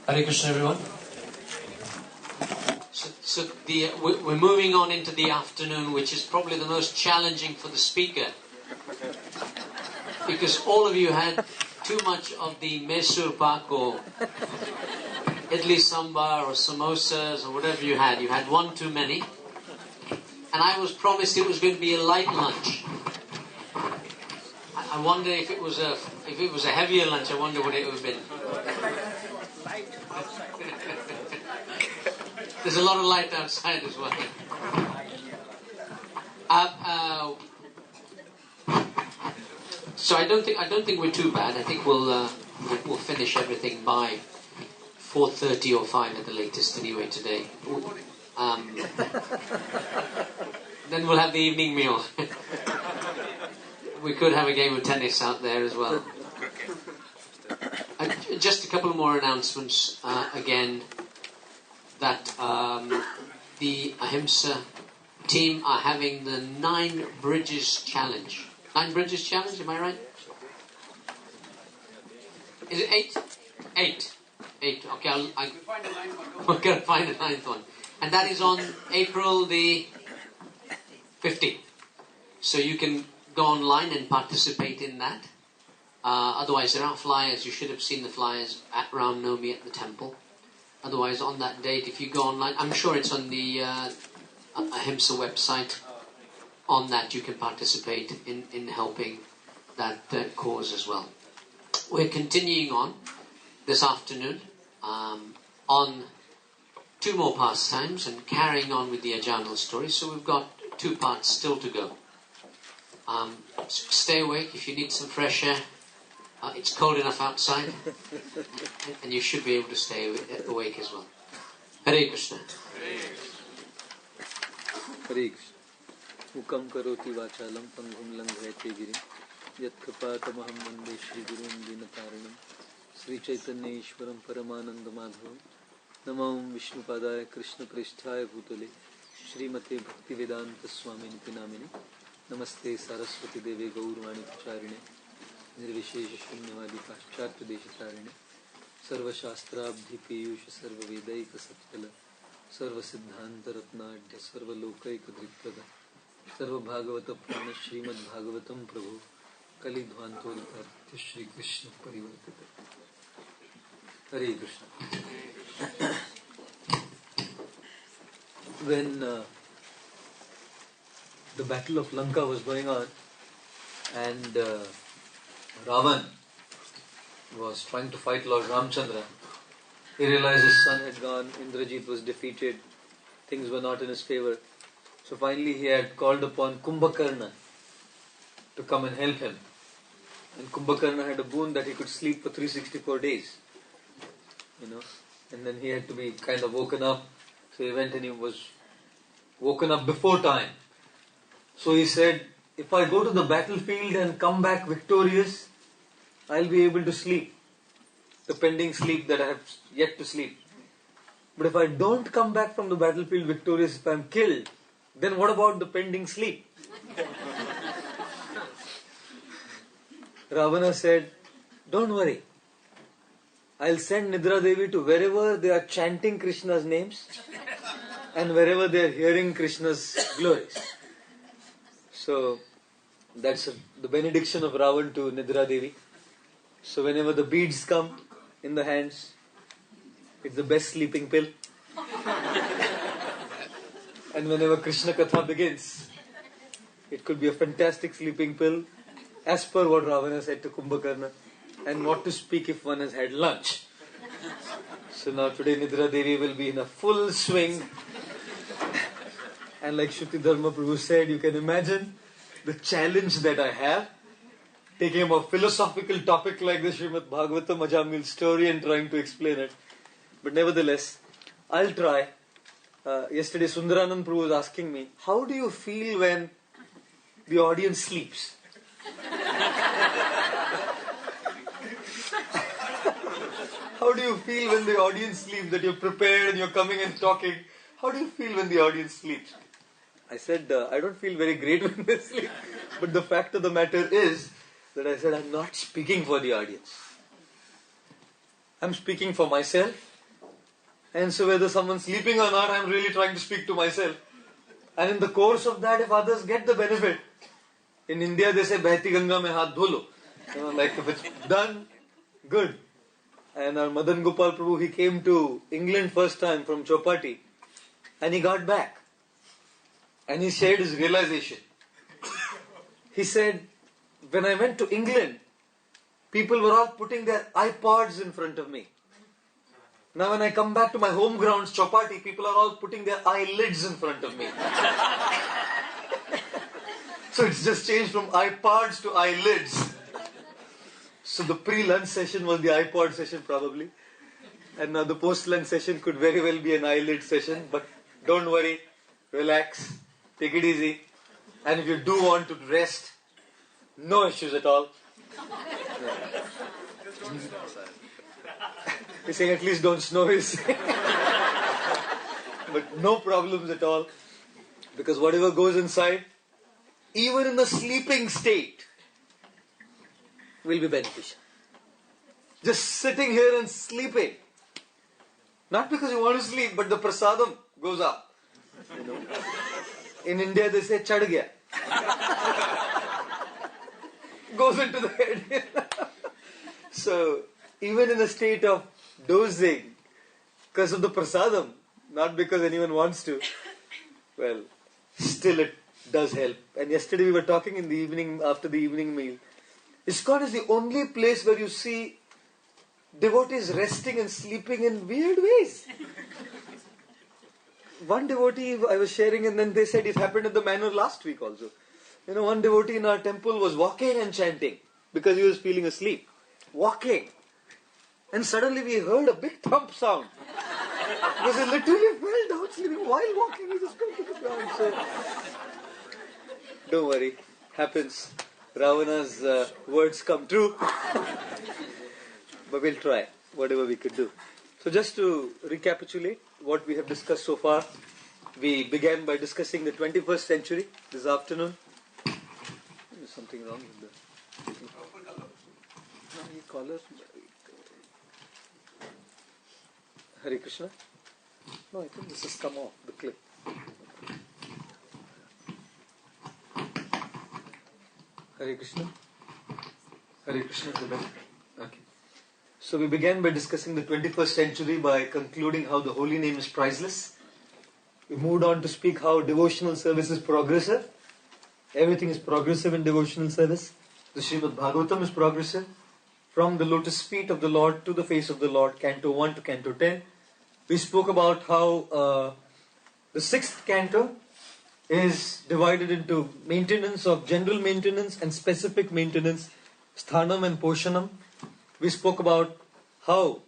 Hare Krishna, everyone. So we're moving on into the afternoon, which is probably the most challenging for the speaker, because all of you had too much of the Mysore pak or idli sambar or samosas or whatever you had. You had one too many, and I was promised it was going to be a light lunch. I wonder if it was a heavier lunch. I wonder what it would have been. There's a lot of light outside as well. So I don't think we're too bad. I think we'll finish everything by 4:30 or 5 at the latest anyway today. Then we'll have the evening meal. We could have a game of tennis out there as well. Just a couple more announcements again. That the Ahimsa team are having the 9 Bridges Challenge. 9 Bridges Challenge, am I right? Is it 8? 8. 8. Okay, we're going to find a 9th one. And that is on April the 15th. So you can go online and participate in that. Otherwise, there are flyers. You should have seen the flyers at Ram Navami at the temple. Otherwise, on that date, if you go online, I'm sure it's on the Ahimsa website. On that, you can participate in helping that cause as well. We're continuing on this afternoon on 2 more pastimes and carrying on with the Ajanal story. So we've got 2 parts still to go. Stay awake if you need some fresh air. It's cold enough outside, and you should be able to stay awake as well. Hare Krishna. Hare Krishna. Mukam karoti vachalam panghum langhayate girim yat kripatamaham vande Shri Gurum dinataranam Sri Chaitanya Ishwaram Paramananda Madhavam Namam Vishnu Padaya Krishna Pristhaya Bhutale Srimate Bhakti Vedanta Swamini Pinamini Namaste Saraswati Deve Gaurvani Pacharine निर्विशेष शून्यवादी पाश्चात्य देशतारिणे सर्वशास्त्राब्धि पीयूष सर्ववेदैक सत्फल सर्वसिद्धांत रत्नाढ्य सर्वलोकैक धृतप्रद सर्वभागवत प्राण श्रीमद्भागवतम प्रभु कलिध्वांतोदितार्थ श्री कृष्ण परिवर्तित. हरे Krishna. When the battle of Lanka was going on and Ravan was trying to fight Lord Ramchandra, he realized his son had gone, Indrajit was defeated, things were not in his favor. So finally he had called upon Kumbhakarna to come and help him. And Kumbhakarna had a boon that he could sleep for 364 days. And then he had to be kind of woken up. So he went and he was woken up before time. So he said, if I go to the battlefield and come back victorious, I'll be able to sleep, the pending sleep that I have yet to sleep. But if I don't come back from the battlefield victorious, if I'm killed, then what about the pending sleep? Ravana said, don't worry. I'll send Nidra Devi to wherever they are chanting Krishna's names and wherever they are hearing Krishna's glories. So, that's the benediction of Ravan to Nidra Devi. So whenever the beads come in the hands, it's the best sleeping pill. And whenever Krishna Katha begins, it could be a fantastic sleeping pill, as per what Ravana said to Kumbhakarna, and what to speak if one has had lunch. So now today Nidra Devi will be in a full swing. And like Shruti Dharma Prabhu said, you can imagine the challenge that I have, taking up a philosophical topic like the Srimad Bhagavatam Ajamil story and trying to explain it. But nevertheless, I'll try. Yesterday Sundaranand Prabhu was asking me, how do you feel when the audience sleeps? How do you feel when the audience sleeps, that you're prepared and you're coming and talking? How do you feel when the audience sleeps? I said, I don't feel very great when they sleep. But the fact of the matter is that I'm not speaking for the audience. I'm speaking for myself And so whether someone's sleeping or not, I'm really trying to speak to myself. And in the course of that, if others get the benefit, in India they say, Bahti Ganga mein haath dholo. Like if it's done, good. And our Madan Gopal Prabhu, he came to England first time from Chopati. And he got back. And he shared his realization. He said, when I went to England, people were all putting their iPods in front of me. Now when I come back to my home grounds, Chopati, people are all putting their eyelids in front of me. So it's just changed from iPods to eyelids. So the pre-lunch session was the iPod session probably. And now the post-lunch session could very well be an eyelid session. But don't worry, relax, take it easy. And if you do want to rest, no issues at all. He's saying at least don't snooze. But no problems at all. Because whatever goes inside, even in the sleeping state, will be beneficial. Just sitting here and sleeping. Not because you want to sleep, but the prasadam goes up. You know. In India they say chad gaya. Goes into the head. So, even in a state of dozing, because of the prasadam, not because anyone wants to, well, still it does help. And yesterday we were talking in the evening, after the evening meal, ISKCON is the only place where you see devotees resting and sleeping in weird ways. One devotee I was sharing, and then they said it happened at the manor last week also. You know, one devotee in our temple was walking and chanting because he was feeling asleep. Walking. And suddenly we heard a big thump sound. Because he literally fell down sleeping while walking. He just fell to the ground. So, don't worry. Happens. Ravana's words come true. But we'll try whatever we could do. So just to recapitulate what we have discussed so far, we began by discussing the 21st century this afternoon. There's something wrong with the collar. Hare Krishna? No, I think this has come off, the clip. Hare Krishna? Hare Krishna is the best. Okay. So we began by discussing the 21st century by concluding how the holy name is priceless. We moved on to speak how devotional service is progressive. Everything is progressive in devotional service. The Srimad Bhagavatam is progressive. From the lotus feet of the Lord to the face of the Lord, Canto 1 to Canto 10. We spoke about how the 6th canto is divided into maintenance of general maintenance and specific maintenance, sthanam and poshanam. We spoke about how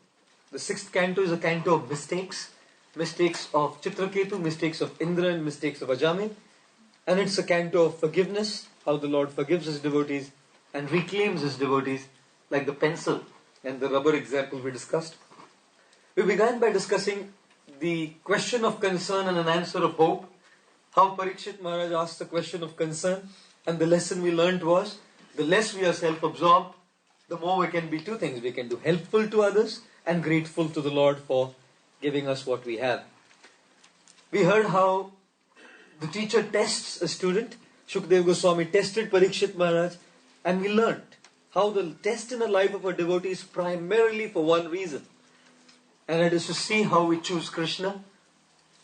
the 6th canto is a canto of mistakes. Mistakes of Chitraketu, mistakes of Indra and mistakes of Ajami. And it's a canto of forgiveness, how the Lord forgives His devotees and reclaims His devotees, like the pencil and the rubber example we discussed. We began by discussing the question of concern and an answer of hope. How Parikshit Maharaj asked the question of concern, and the lesson we learnt was, the less we are self-absorbed, the more we can be two things. We can do helpful to others and grateful to the Lord for giving us what we have. We heard how the teacher tests a student. Shukdev Goswami tested Parikshit Maharaj, and we learnt how the test in the life of a devotee is primarily for one reason. And it is to see how we choose Krishna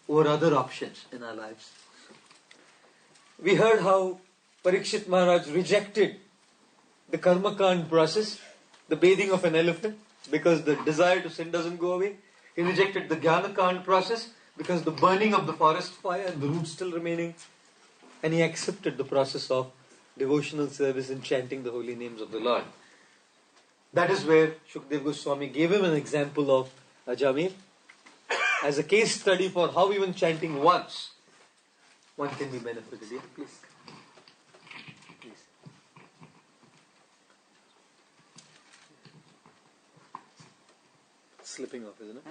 over other options in our lives. We heard how Parikshit Maharaj rejected the karmakand process, the bathing of an elephant, because the desire to sin doesn't go away. He rejected the jnanakand process because the burning of the forest fire and the roots still remaining. And he accepted the process of devotional service and chanting the holy names of the Lord. That is where Shukdev Goswami gave him an example of Ajamir as a case study for how even chanting once one can be benefited. Yeah, please. Please. It's slipping off, isn't it?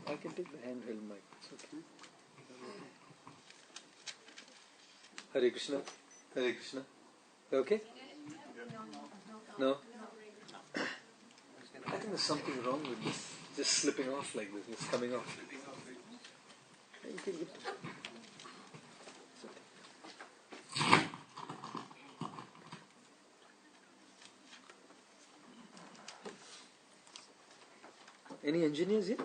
I can take the handheld mic. It's okay. Hare Krishna. Hare Krishna. Okay? No? think there's something wrong with this. Just slipping off like this. It's coming off. You can get Any engineers here?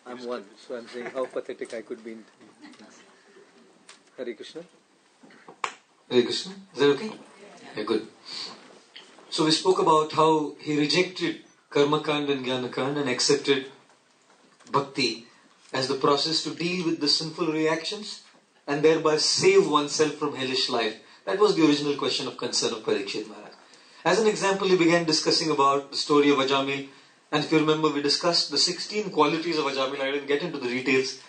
I'm one, so I'm saying how pathetic I could be in things. Hare Krishna. Hare Krishna. Is that okay? Yeah, good. So we spoke about how he rejected Karma Kand and Jnana Kand and accepted Bhakti as the process to deal with the sinful reactions and thereby save oneself from hellish life. That was the original question of concern of Parikshit Maharaj. As an example, he began discussing about the story of Ajamil. And if you remember, we discussed the 16 qualities of Ajamil. I didn't get into the details.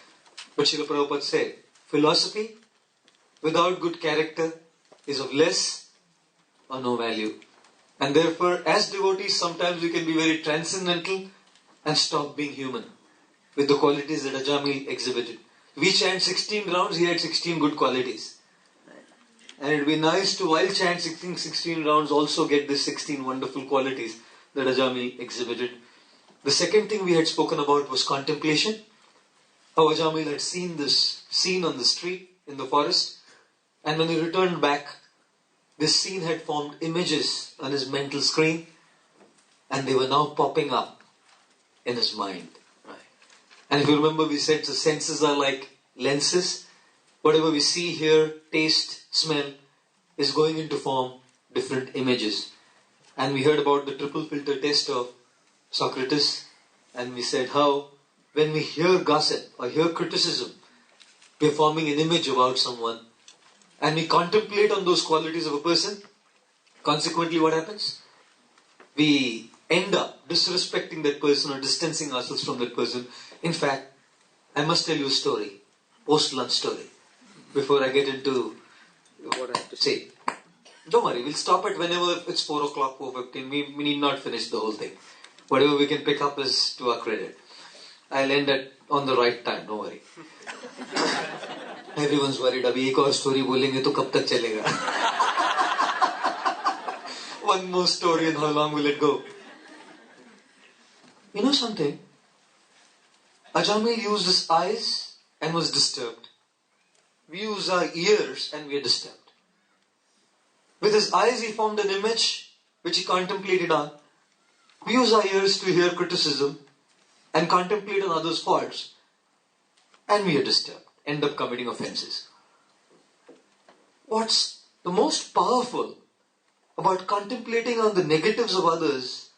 But Srila Prabhupada said, philosophy without good character is of less or no value. And therefore, as devotees, sometimes we can be very transcendental and stop being human with the qualities that Ajamil exhibited. We chant 16 rounds, he had 16 good qualities. And it would be nice to, while chanting 16 rounds, also get these 16 wonderful qualities that Ajamil exhibited. The second thing we had spoken about was contemplation. How Ajamil had seen this scene on the street, in the forest. And when he returned back, this scene had formed images on his mental screen. And they were now popping up in his mind. Right. And if you remember, we said the senses are like lenses. Whatever we see, hear, taste, smell is going into form different images. And we heard about the triple filter test of Socrates. And we said how when we hear gossip or hear criticism, we are forming an image about someone. And we contemplate on those qualities of a person. Consequently, what happens? We end up disrespecting that person or distancing ourselves from that person. In fact, I must tell you a story, post-lunch story, before I get into what I have to say. Don't worry, we'll stop it whenever it's 4 o'clock, 4:15. We need not finish the whole thing. Whatever we can pick up is to our credit. I'll end it on the right time, don't worry. Everyone's worried, abhi ek aur story bolenge to kab tak chalega? One more story and how long will it go? You know something? Ajamil used his eyes and was disturbed. We use our ears and we are disturbed. With his eyes he formed an image which he contemplated on. We use our ears to hear criticism and contemplate on others' faults. And we are disturbed. End up committing offenses. What's the most powerful about contemplating on the negatives of others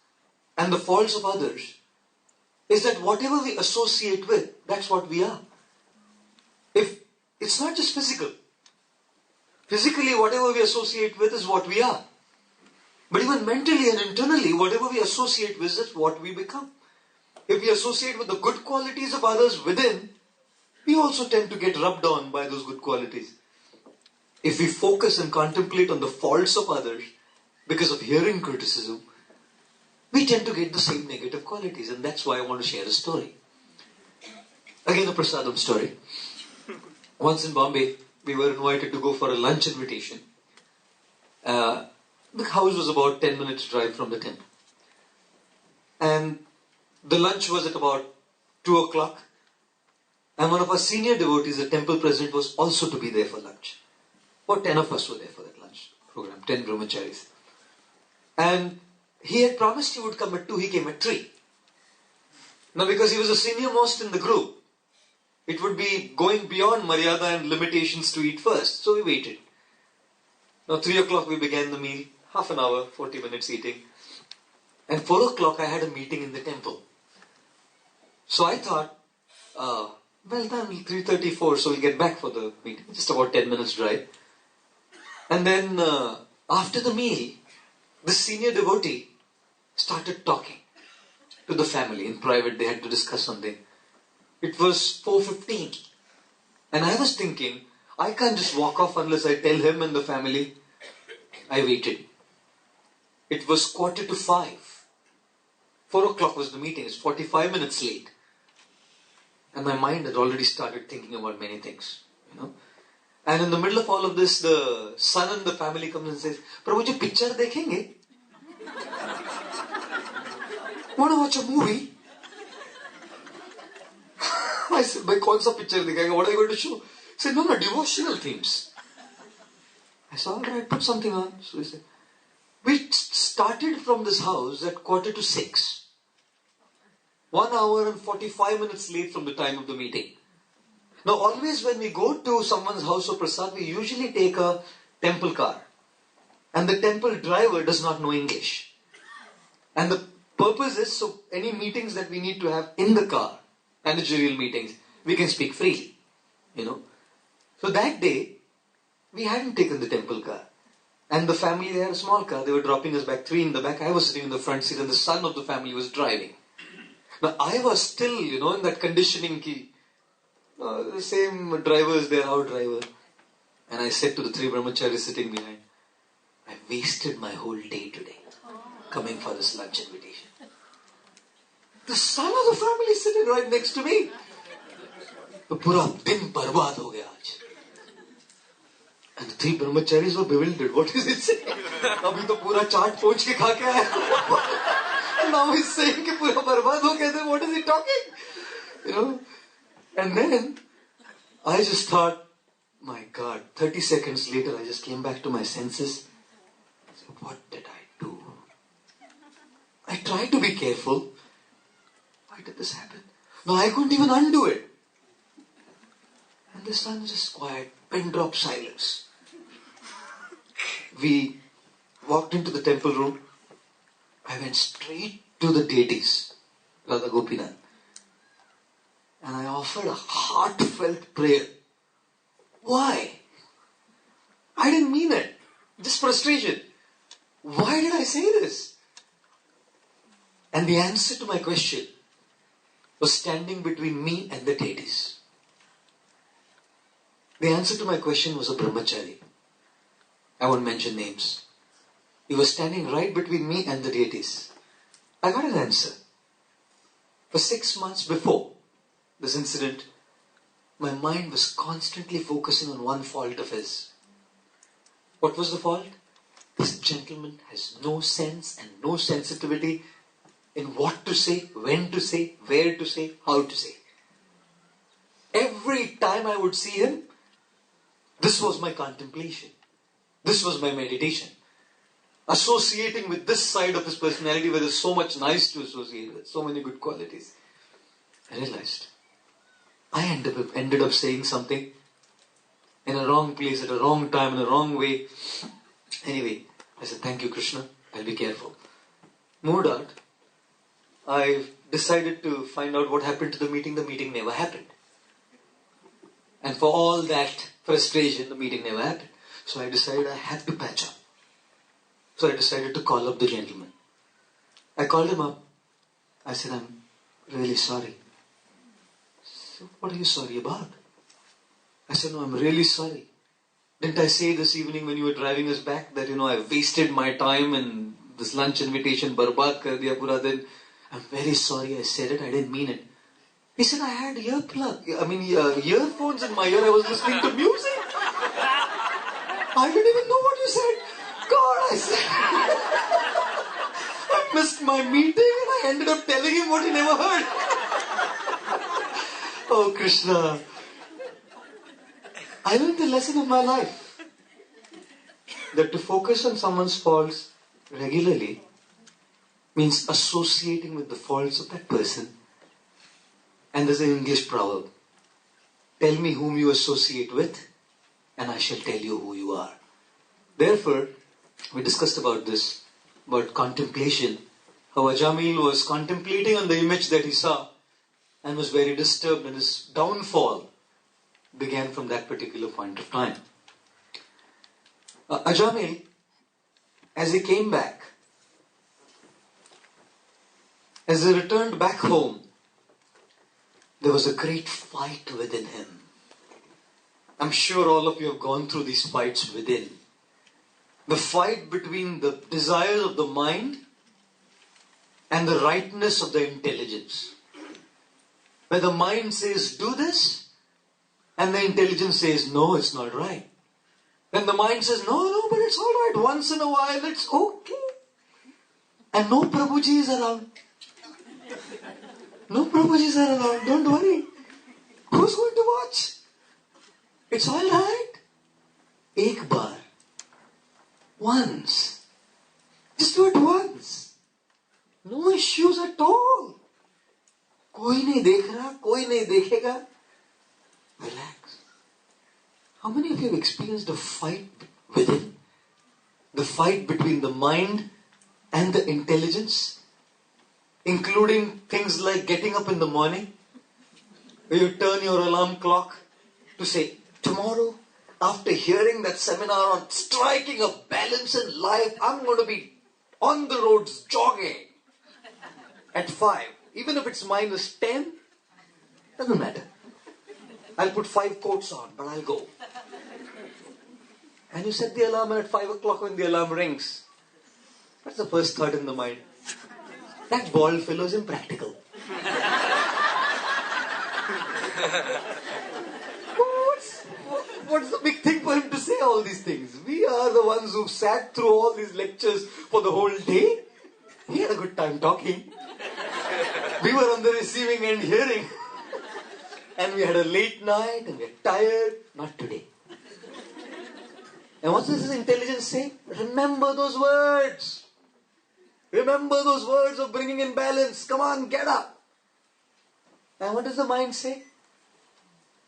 and the faults of others is that whatever we associate with, that's what we are. If it's not just physical. Physically, whatever we associate with is what we are. But even mentally and internally, whatever we associate with is what we become. If we associate with the good qualities of others within, we also tend to get rubbed on by those good qualities. If we focus and contemplate on the faults of others because of hearing criticism, we tend to get the same negative qualities. And that's why I want to share a story. Again, a prasadam story. Once in Bombay, we were invited to go for a lunch invitation. The house was about 10 minutes drive from the temple. And the lunch was at about 2 o'clock. And one of our senior devotees, the temple president, was also to be there for lunch. About 10 of us were there for that lunch program, 10 brahmacharis. And he had promised he would come at 2, he came at 3. Now because he was the senior most in the group, it would be going beyond maryada and limitations to eat first. So we waited. Now 3 o'clock we began the meal, half an hour, 40 minutes eating. And 4 o'clock I had a meeting in the temple. So I thought, well done, 3:34, so we'll get back for the meeting. Just about 10 minutes drive. And then after the meal, the senior devotee started talking to the family. In private, they had to discuss something. It was 4:15. And I was thinking, I can't just walk off unless I tell him and the family. I waited. It was 4:45. 4 o'clock was the meeting. It's 45 minutes late. And my mind had already started thinking about many things, you know. And in the middle of all of this, the son in the family comes and says, Prabhu ji, picture dekhenge? Want to watch a movie? I said, bhai, kaun sa picture dikhenge? What are you going to show? He said, no, devotional themes. I said, alright, put something on. So he said, we started from this house at 5:45. 1 hour and 45 minutes late from the time of the meeting. Now, always when we go to someone's house for prasad, we usually take a temple car. And the temple driver does not know English. And the purpose is, so any meetings that we need to have in the car, managerial meetings, we can speak freely. So that day, we hadn't taken the temple car. And the family, they had a small car. They were dropping us back, 3 in the back. I was sitting in the front seat and the son of the family was driving. Now, I was still, in that conditioning key. The same driver is there, our driver. And I said to the 3 brahmacharis sitting behind, I wasted my whole day today coming for this lunch invitation. The son of the family is sitting right next to me. तो पूरा दिन बर्बाद हो गया आज. And the 3 brahmacharis were bewildered. What is it saying? अभी तो पूरा चाट पोंछ के खा के आया. Now he's saying कि पूरा बर्बाद हो गया. What is he talking? And then I just thought, my God, 30 seconds later I just came back to my senses. I said, what did I do? I tried to be careful. Why did this happen? No, I couldn't even undo it. And the son was just quiet, pin drop silence. We walked into the temple room. I went straight to the deities, Radha Gopinath. And I offered a heartfelt prayer. Why? I didn't mean it. Just frustration. Why did I say this? And the answer to my question was standing between me and the deities. The answer to my question was a brahmachari. I won't mention names. He was standing right between me and the deities. I got an answer. For 6 months before this incident, my mind was constantly focusing on one fault of his. What was the fault? This gentleman has no sense and no sensitivity in what to say, when to say, where to say, how to say. Every time I would see him, this was my contemplation. This was my meditation. Associating with this side of his personality where there's so much nice to associate with, so many good qualities. I realized I ended up saying something in a wrong place, at a wrong time, in a wrong way. Anyway, I said, thank you, Krishna. I'll be careful. Moved out. I decided to find out what happened to the meeting. The meeting never happened. And for all that frustration, the meeting never happened. So I decided I had to patch up. So I decided to call up the gentleman. I called him up. I said, I'm really sorry. So what are you sorry about? I said, no, I'm really sorry. Didn't I say this evening when you were driving us back that, I wasted my time and this lunch invitation, barbaad kar diya pura din. I'm very sorry I said it. I didn't mean it. He said, I had earphones in my ear. I was listening to music. I didn't even know what you said. God, I said. I missed my meeting and I ended up telling him what he never heard. Oh, Krishna. I learned the lesson of my life. That to focus on someone's faults regularly means associating with the faults of that person. And there's an English proverb. Tell me whom you associate with, and I shall tell you who you are. Therefore, we discussed about this, about contemplation. How Ajamil was contemplating on the image that he saw and was very disturbed, and his downfall began from that particular point of time. Ajamil, as he came back, as he returned back home, there was a great fight within him. I'm sure all of you have gone through these fights within. The fight between the desires of the mind and the rightness of the intelligence. Where the mind says, do this, And the intelligence says, no, it's not right. Then the mind says, no, but it's all right. Once in a while, it's okay. And no Prabhuji is around. No Prabhuji is around. Don't worry. Who's going to watch? It's all right. Ek bar. Once. Just do it once. No issues at all. कोई नहीं देख रहा, कोई नहीं देखेगा. Relax. How many of you have experienced a fight within? The fight between the mind and the intelligence? Including things like getting up in the morning, where you turn your alarm clock to say, tomorrow, after hearing that seminar on striking a balance in life, I'm going to be on the roads jogging at 5. Even if it's -10, doesn't matter. I'll put 5 coats on, but I'll go. And you set the alarm at 5 o'clock when the alarm rings. What's the first thought in the mind? That bald fellow is impractical. What's the big thing for him to say all these things? We are the ones who've sat through all these lectures for the whole day. He had a good time talking. We were on the receiving end hearing. And we had a late night and we're tired. Not today. And what does his intelligence say? Remember those words. Remember those words of bringing in balance. Come on, get up. And what does the mind say?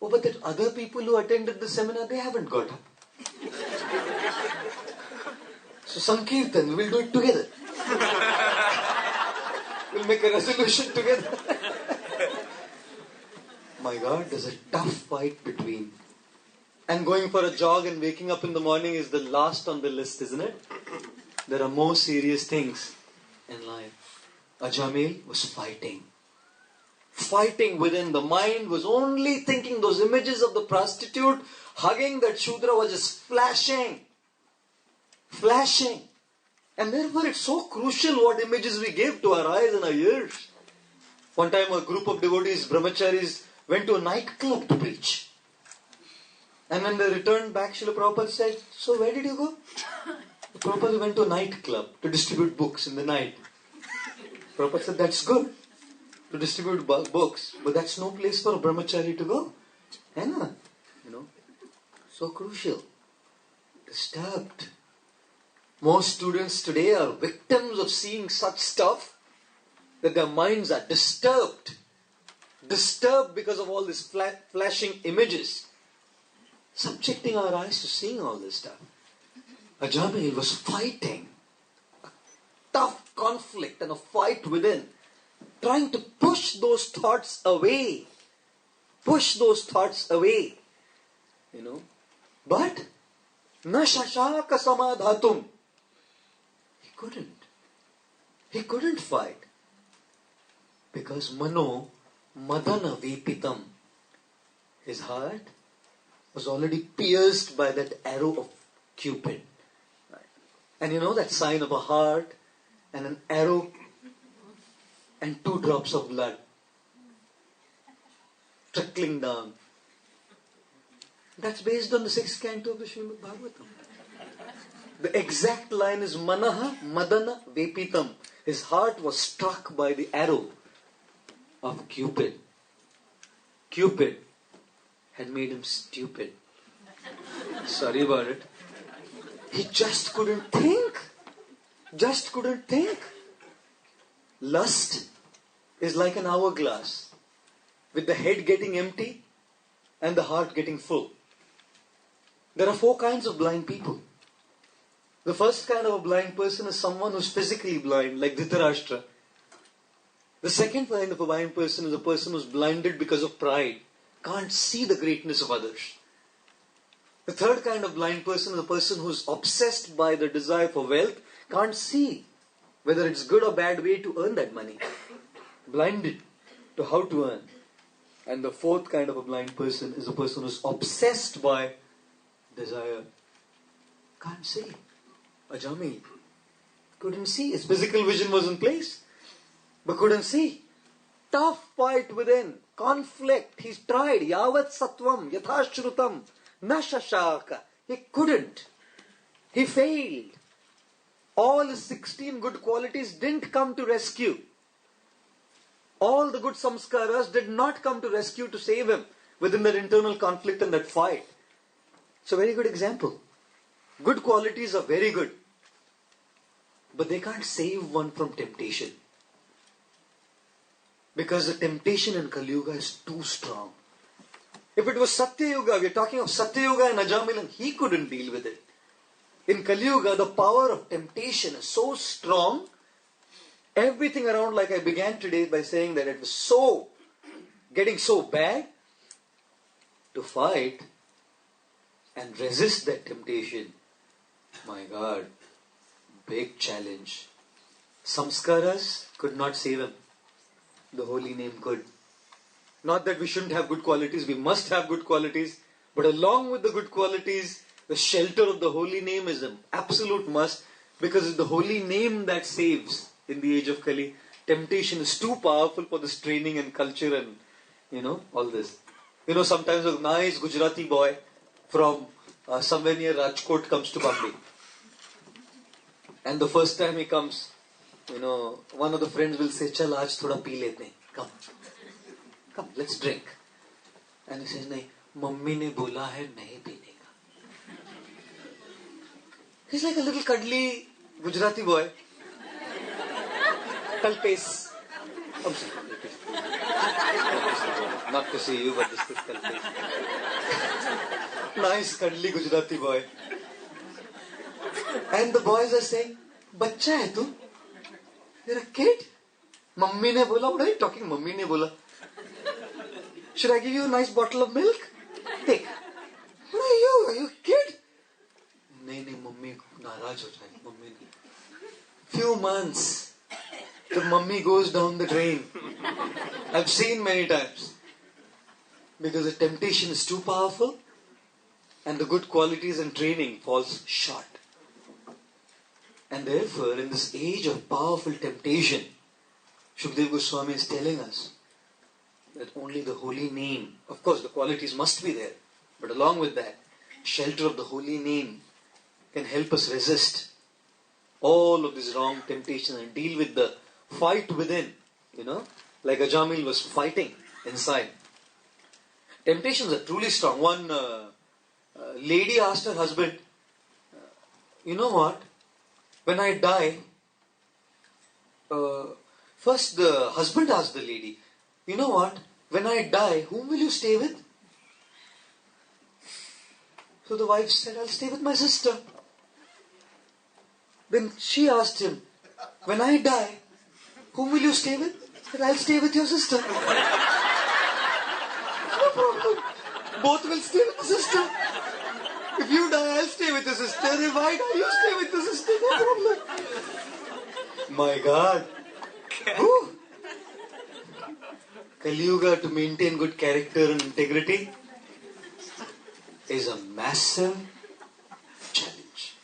Oh, but the other people who attended the seminar, they haven't got up. So Sankirtan, we'll do it together. We'll make a resolution together. My God, there's a tough fight between. And going for a jog and waking up in the morning is the last on the list, isn't it? There are more serious things in life. Ajamil was fighting. Fighting within. The mind was only thinking those images of the prostitute hugging that Shudra was just flashing. Flashing. And therefore it's so crucial what images we give to our eyes and our ears. One time a group of devotees, brahmacharis, went to a nightclub to preach. And when they returned back, Srila Prabhupada said, so where did you go? Prabhupada went to a nightclub to distribute books in the night. Prabhupada said, that's good to distribute books, but that's no place for a brahmachari to go. So crucial. Disturbed. Most students today are victims of seeing such stuff that their minds are disturbed. Disturbed because of all these flashing images. Subjecting our eyes to seeing all this stuff. Ajamil was fighting. A tough conflict and a fight within. Trying to push those thoughts away. Push those thoughts away. But, na shashaka samadhatum. He couldn't fight. Because mano madana vipitam. His heart was already pierced by that arrow of Cupid. And that sign of a heart and an arrow and 2 drops of blood trickling down. That's based on the 6th canto of the Srimad Bhagavatam. The exact line is Manaha Madana Vepitam. His heart was struck by the arrow of Cupid. Cupid had made him stupid. Sorry about it. He just couldn't think. Just couldn't think. Lust is like an hourglass, with the head getting empty and the heart getting full. There are 4 kinds of blind people. The first kind of a blind person is someone who's physically blind, like Dhritarashtra. The second kind of a blind person is a person who's blinded because of pride, can't see the greatness of others. The third kind of blind person is a person who's obsessed by the desire for wealth, can't see whether it's good or bad way to earn that money. Blinded to how to earn. And the fourth kind of a blind person is a person who's obsessed by desire. Can't see. Ajamil couldn't see. His physical vision was in place, but couldn't see. Tough fight within. conflict. He's tried. Yavat Satvam, Yathashrutam, Nashashaka. He couldn't. He failed. All his 16 good qualities didn't come to rescue. All the good samskaras did not come to rescue to save him within that internal conflict and that fight. It's a very good example. Good qualities are very good, but they can't save one from temptation. Because the temptation in Kali Yuga is too strong. If it was Satya Yuga, we're talking of Satya Yuga and Ajamilan, he couldn't deal with it. In Kali Yuga, the power of temptation is so strong. Everything around, like I began today by saying that it was getting so bad. To fight and resist that temptation, my God, big challenge. Samskaras could not save him. The holy name could. Not that we shouldn't have good qualities, we must have good qualities, but along with the good qualities, the shelter of the holy name is an absolute must, because it's the holy name that saves in the age of Kali. Temptation is too powerful for this training and culture and, all this. Sometimes a nice Gujarati boy from somewhere near Rajkot comes to Bombay. And the first time he comes, one of the friends will say, "Chal, aaj thoda pee lete hain. Come, let's drink." And he says, "Nahi, mummy ne bola hai nahi peene ka." He's like a little cuddly Gujarati boy. Kalpes. I'm sorry. Not to see you, but this is Kalpes. Nice cuddly Gujarati boy. And the boys are saying, "Bachcha hai tu? You're a kid? Mummy ne bola." What are you talking? Mummy ne bola. "Should I give you a nice bottle of milk? Take." "What are you? Are you a kid?" "Nahi, mummy naaraj ho jayegi. Mummy ne." Few months, the mummy goes down the drain. I've seen many times. Because the temptation is too powerful and the good qualities and training falls short. And therefore, in this age of powerful temptation, Shukdev Goswami is telling us that only the holy name, of course the qualities must be there, but along with that, shelter of the holy name can help us resist all of these wrong temptations and deal with the fight within, like Ajamil was fighting inside. Temptations are truly strong. One lady asked her husband, "You know what? When I die," first the husband asked the lady, "You know what? When I die, whom will you stay with?" So the wife said, "I'll stay with my sister." Then she asked him, "When I die, whom will you stay with?" He said, "I'll stay with your sister." No problem. Both will stay with the sister. If you die, I'll stay with the sister. If I die, you stay with the sister. No problem. My God. Whew. Kali Yuga, to maintain good character and integrity, is a massive challenge.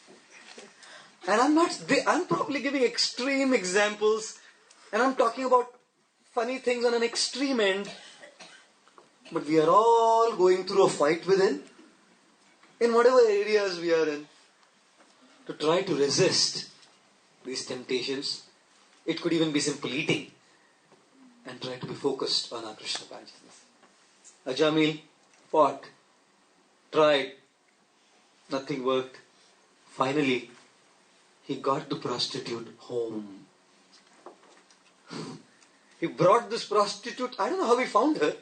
And I'm probably giving extreme examples, and I'm talking about funny things on an extreme end, but we are all going through a fight within, in whatever areas we are in, to try to resist these temptations. It could even be simple eating, and try to be focused on our Krishna consciousness. Ajamil fought, tried, nothing worked. Finally, he got the prostitute home. He brought this prostitute, I don't know how he found her.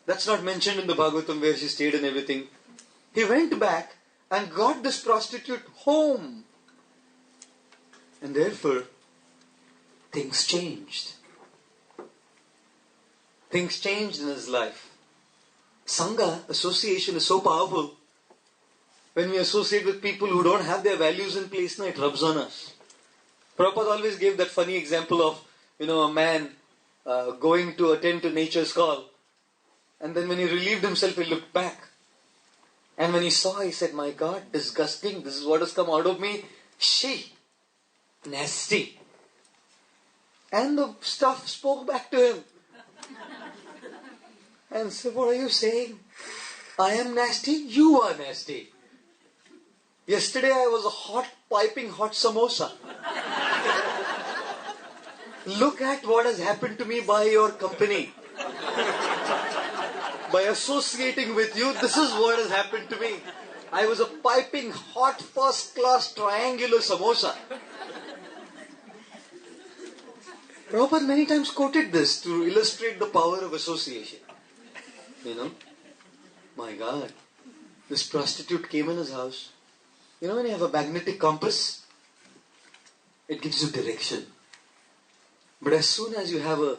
That's not mentioned in the Bhagavatam where she stayed and everything. He went back and got this prostitute home. And therefore, things changed. Things changed in his life. Sangha, association, is so powerful. When we associate with people who don't have their values in place, it rubs on us. Prabhupada always gave that funny example of, a man going to attend to nature's call. And then when he relieved himself, he looked back. And when he saw, he said, "My God, disgusting. This is what has come out of me. She, nasty." And the stuff spoke back to him. and said, what are you saying? I am nasty, you are nasty. Yesterday I was a piping hot samosa. Look at what has happened to me by your company. By associating with you, this is what has happened to me. I was a piping hot first class triangular samosa. Prabhupada many times quoted this to illustrate the power of association. My God, this prostitute came in his house. When you have a magnetic compass, it gives you direction. But as soon as you have a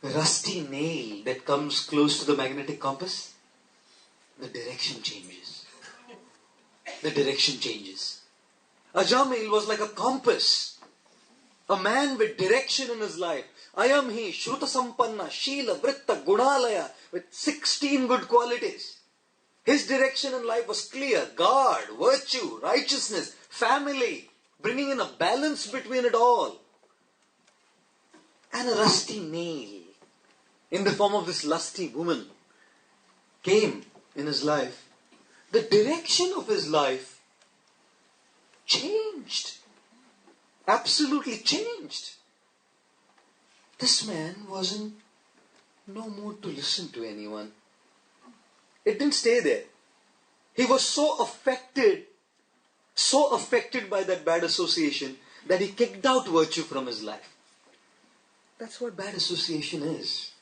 rusty nail that comes close to the magnetic compass, the direction changes. The direction changes. Ajamil was like a compass. A man with direction in his life. Ayam hi, Shruta Sampanna, Sheela, Vritta, Gunalaya, with 16 good qualities. His direction in life was clear. God, virtue, righteousness, family, bringing in a balance between it all. And a rusty nail, in the form of this lusty woman, came in his life. The direction of his life changed. Absolutely changed. This man was in no mood to listen to anyone. It didn't stay there. He was so affected by that bad association that he kicked out virtue from his life. That's what bad association is.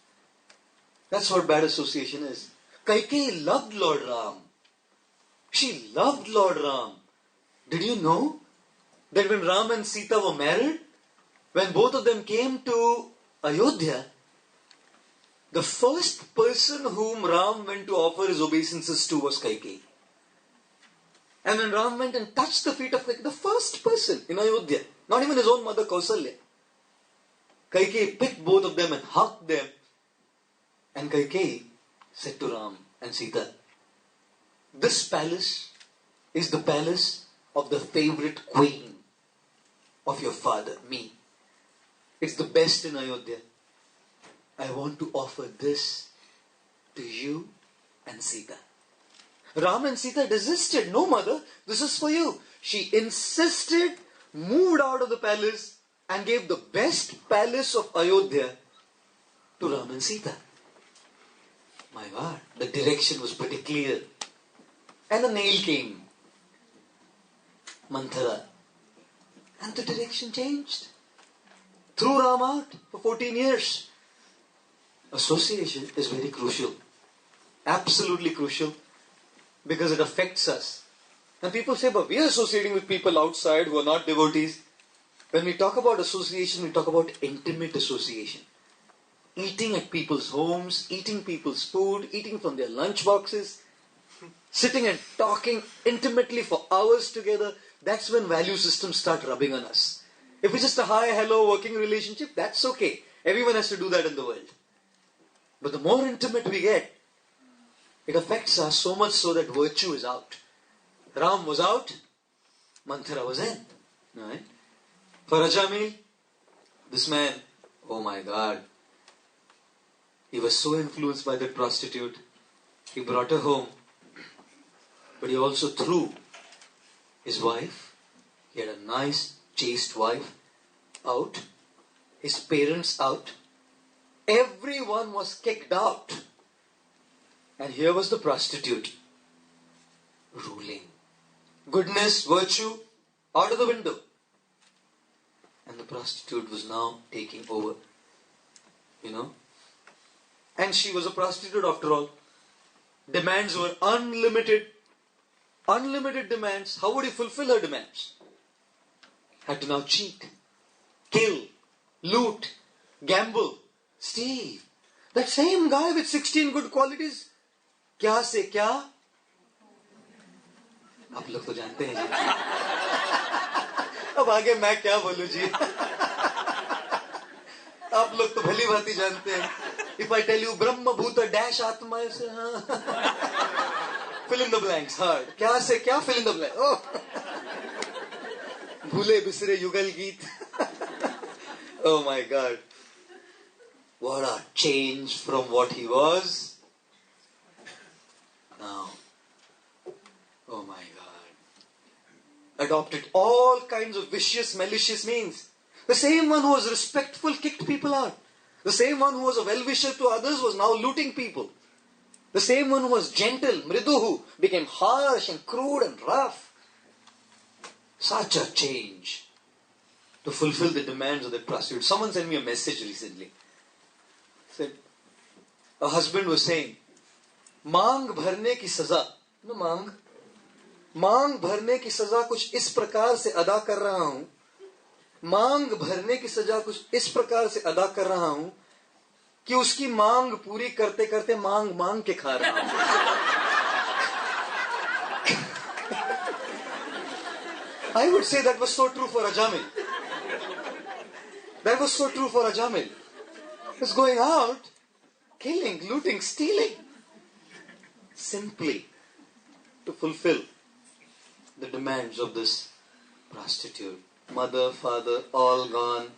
That's what bad association is. Kaikeyi loved Lord Ram. She loved Lord Ram. Did you know that when Ram and Sita were married, when both of them came to Ayodhya, the first person whom Ram went to offer his obeisances to was Kaikeyi. And when Ram went and touched the feet of Kaikeyi, the first person in Ayodhya, not even his own mother Kausalya, Kaikeyi picked both of them and hugged them. And Kaikeyi said to Ram and Sita, this palace is the palace of the favorite queen of your father, me. It's the best in Ayodhya. I want to offer this to you and Sita. Ram and Sita desisted. No, mother, this is for you. She insisted, moved out of the palace and gave the best palace of Ayodhya to Ram and Sita. My God, the direction was pretty clear. And a nail came. Manthara. And the direction changed. Threw Ram out for 14 years. Association is very crucial. Absolutely crucial. Because it affects us. And people say, but we are associating with people outside who are not devotees. When we talk about association, we talk about intimate association. Eating at people's homes, eating people's food, eating from their lunch boxes, sitting and talking intimately for hours together. That's when value systems start rubbing on us. If it's just a hi, hello, working relationship, that's okay. Everyone has to do that in the world. But the more intimate we get, it affects us so much so that virtue is out. Ram was out, Manthara was in. Right? For Ajamil, this man, oh my God, he was so influenced by that prostitute. He brought her home, but he also threw his wife. He had a nice, chaste wife out. His parents out. Everyone was kicked out. And here was the prostitute ruling. Goodness, virtue, out of the window. And the prostitute was now taking over. And she was a prostitute after all. Demands were unlimited. Unlimited demands. How would he fulfill her demands? Had to now cheat, kill, loot, gamble, steal. That same guy with 16 good qualities, क्या से क्या? आप लोग तो जानते हैं जी. अब आगे मैं क्या बोलूं जी? आप लोग तो भली भांति जानते हैं. If I tell you Brahma Bhuta dash Atma, fill in the blanks hard. क्या से क्या? Fill in the blanks. Oh. भूले बिसरे युगल गीत. Oh my God. What a change from what he was now, oh my God, adopted all kinds of vicious, malicious means. The same one who was respectful kicked people out. The same one who was a well-wisher to others was now looting people. The same one who was gentle, mriduhu, became harsh and crude and rough. Such a change to fulfill the demands of the prostitute. Someone sent me a message recently. Said, a husband was saying, मांग भरने की सजा, no मांग भरने की सजा कुछ इस प्रकार से अदा कर रहा हूं, मांग भरने की सजा कुछ इस प्रकार से अदा कर रहा हूं कि उसकी मांग पूरी करते करते मांग मांग के खा रहा हूं. I would say that was so true for Ajamil. That was so true for Ajamil. He was going out, killing, looting, stealing, simply to fulfill the demands of this prostitute. Mother, father, all gone.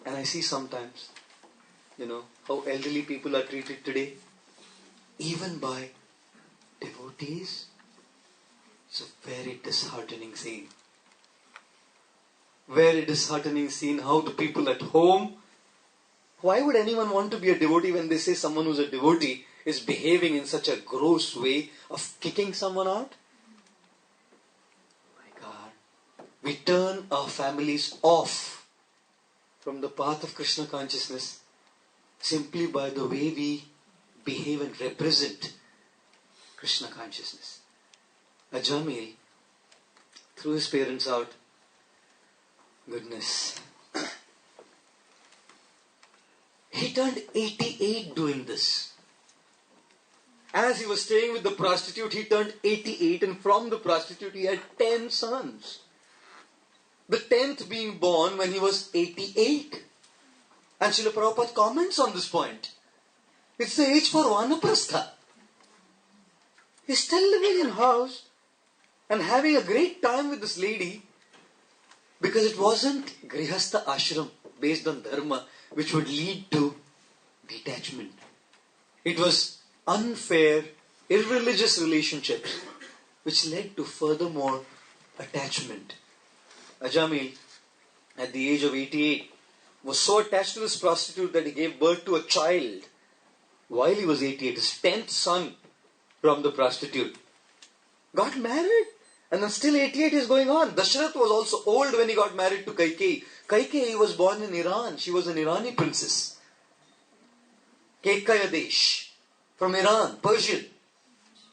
And I see sometimes, how elderly people are treated today, even by devotees. It's a very disheartening scene. Very disheartening scene. How the people at home. Why would anyone want to be a devotee when they say someone who's a devotee is behaving in such a gross way of kicking someone out? My God. We turn our families off from the path of Krishna consciousness simply by the way we behave and represent Krishna consciousness. Ajamil threw his parents out. Goodness. He turned 88 doing this. As he was staying with the prostitute, he turned 88, and from the prostitute he had 10 sons. The 10th being born when he was 88. And Srila Prabhupada comments on this point. It's the age for Vanaprastha. He's still living in house and having a great time with this lady because it wasn't Grihastha ashram based on dharma which would lead to detachment. It was unfair, irreligious relationships which led to furthermore attachment. Ajamil, at the age of 88, was so attached to this prostitute that he gave birth to a child while he was 88, his 10th son from the prostitute. Got married, and then still 88 is going on. Dasharath was also old when he got married to Kaikeyi. Kaikeyi was born in Iran. She was an Irani princess. Kekayadesh, from Iran, Persian.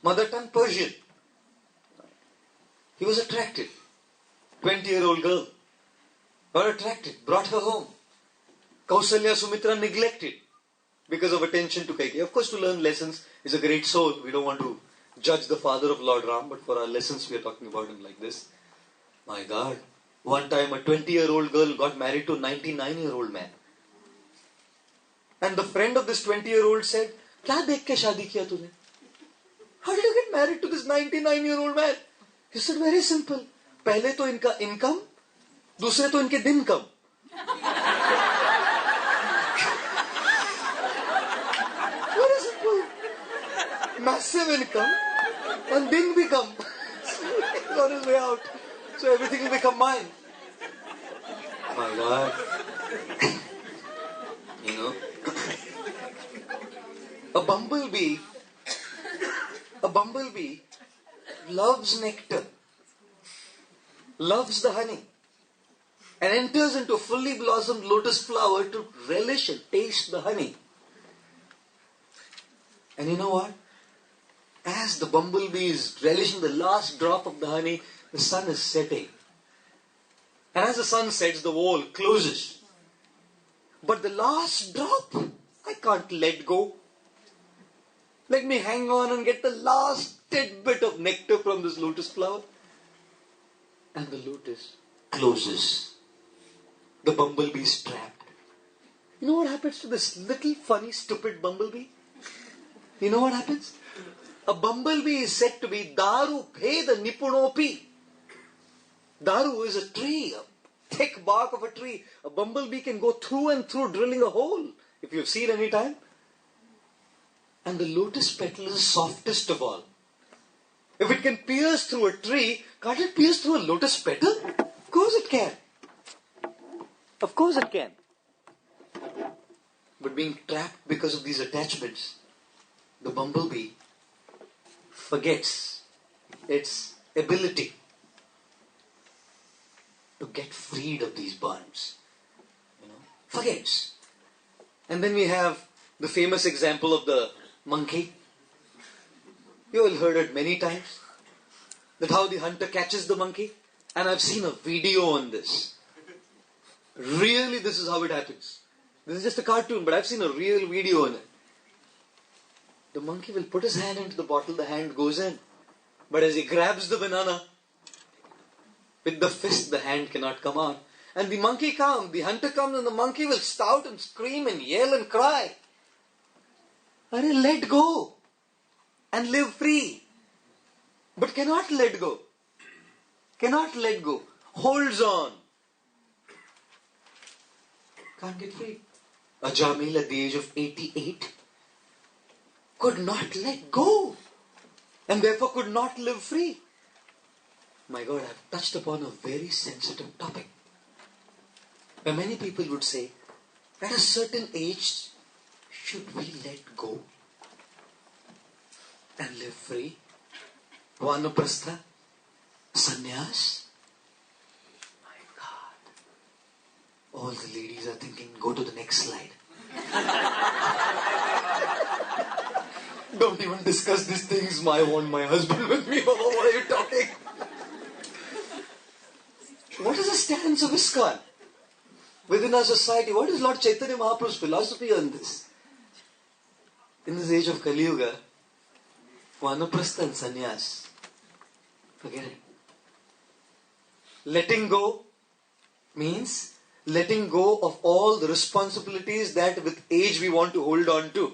Mother tongue Persian. He was attracted. 20-year-old girl. Got attracted, brought her home. Kausalya Sumitra neglected because of attention to Kaikeyi. Of course, to learn lessons is a great soul. We don't want to judge the father of Lord Ram, but for our lessons we are talking about him like this. My God. One time a 20-year-old girl got married to a 99-year-old man. And the friend of this 20-year-old said, "Kya dekh ke shaadi kiya tune? How did you get married to this 99-year-old man?" He said, very simple. पहले तो इनका income, दूसरे तो इनके दिन कम. Very simple. Massive income and din become. He's on his way out. So everything will become mine. My God. A bumblebee loves nectar, loves the honey, and enters into a fully blossomed lotus flower to relish and taste the honey. And you know what? As the bumblebee is relishing the last drop of the honey, the sun is setting. And as the sun sets, the wall closes. But the last drop, I can't let go. Let me hang on and get the last tidbit of nectar from this lotus flower. And the lotus closes. The bumblebee is trapped. You know what happens to this little funny stupid bumblebee? You know what happens? A bumblebee is said to be Daru Bheda Nipunopi. Daru is a tree, a thick bark of a tree. A bumblebee can go through and through drilling a hole. If you've seen any time. And the lotus petal is the softest of all. If it can pierce through a tree, can't it pierce through a lotus petal? Of course it can. Of course it can. But being trapped because of these attachments, the bumblebee forgets its ability to get freed of these bonds. Forgets. And then we have the famous example of the monkey. You all heard it many times. That how the hunter catches the monkey. And I've seen a video on this. Really, this is how it happens. This is just a cartoon, but I've seen a real video on it. The monkey will put his hand into the bottle, the hand goes in. But as he grabs the banana, with the fist, the hand cannot come out. And the monkey comes, the hunter comes, and the monkey will shout and scream and yell and cry. And let go and live free. But cannot let go. Cannot let go. Holds on. Can't get free. Ajamil at the age of 88 could not let go. And therefore could not live free. My God, I've touched upon a very sensitive topic. Where many people would say, at a certain age, should we let go and live free? Vanaprastha, sannyas. My God. All the ladies are thinking, go to the next slide. Don't even discuss these things. I want my husband with me. Baba, what are you talking? What is the stance of ISKCON within our society? What is Lord Chaitanya Mahaprabhu's philosophy on this? In this age of Kali Yuga, Vanaprastha and sannyas, forget it. Letting go means letting go of all the responsibilities that with age we want to hold on to.